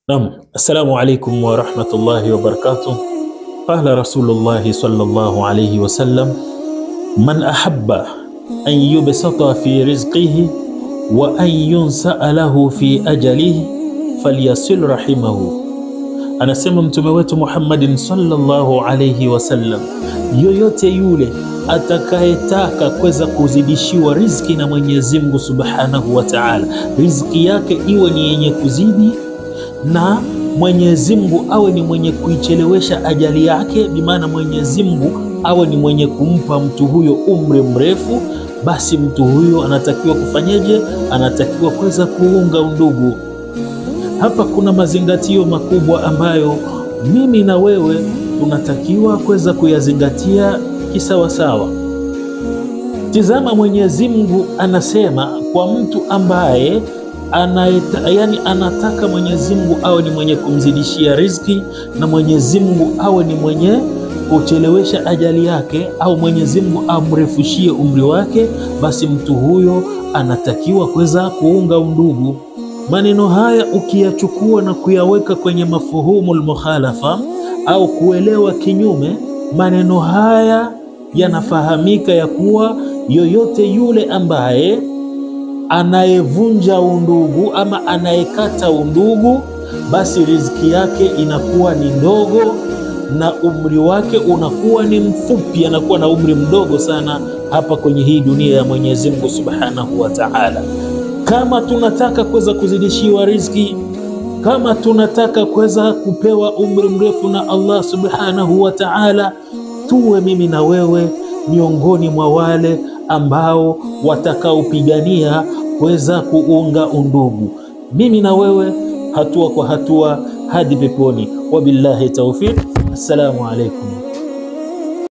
Assalamu alaikum wa rahmatullahi wa barakatuh. Qala Rasulullahi sallallahu alayhi wa sallam, man ahabba an yubsata fi rizqihi wa an yunsaa lahu fi ajalihi falyasil rahimahu. Anasema mtume wetu Muhammadin sallallahu alayhi wa sallam, yoyote yule atakayetaka kuweza kuzidishiwa riziki na Mwenyezi Mungu subhanahu wa ta'ala, riziki yake iwe ni yenye kuzidi na Mwenyezi Mungu awe ni mwenye kuichelewesha ajali yake, bimaana Mwenyezi Mungu awe ni mwenye kumpa mtu huyo umri mrefu, basi mtu huyo anatakiwa kufanyeje? Anatakiwa kuweza kuunga undugu. Hapa kuna mazingatio makubwa ambayo mimi na wewe tunatakiwa kuweza kuyazingatia kisawasawa. Tizama, Mwenyezi Mungu anasema kwa mtu ambaye anataka Mwenyezi Mungu awe ni mwenye kumzidishia riziki na Mwenyezi Mungu awe ni mwenye kuchelewesha ajali yake, au Mwenyezi Mungu amrefushie umri wake, basi mtu huyo anatakiwa kuweza kuunga undugu. Maneno haya ukiyachukua na kuyaweka kwenye mafuhumul mukhalafa au kuelewa kinyume, maneno haya yanafahamika ya kuwa yoyote yule ambaye anayevunja undugu ama anayekata undugu, basi riziki yake inakuwa ni ndogo na umri wake unakuwa ni mfupi, anakuwa na umri mdogo sana hapa kwenye hii dunia ya Mwenyezi Mungu Subhanahu wa Ta'ala. Kama tunataka kuweza kuzidishiwa riziki, kama tunataka kuweza kupewa umri mrefu na Allah Subhanahu wa Ta'ala, tuwe mimi na wewe miongoni mwa wale ambao watakaopigania kuweza kuunga undugu, mimi na wewe, hatua kwa hatua hadi peponi. Wabillahi tawfiq. Assalamu alaikum.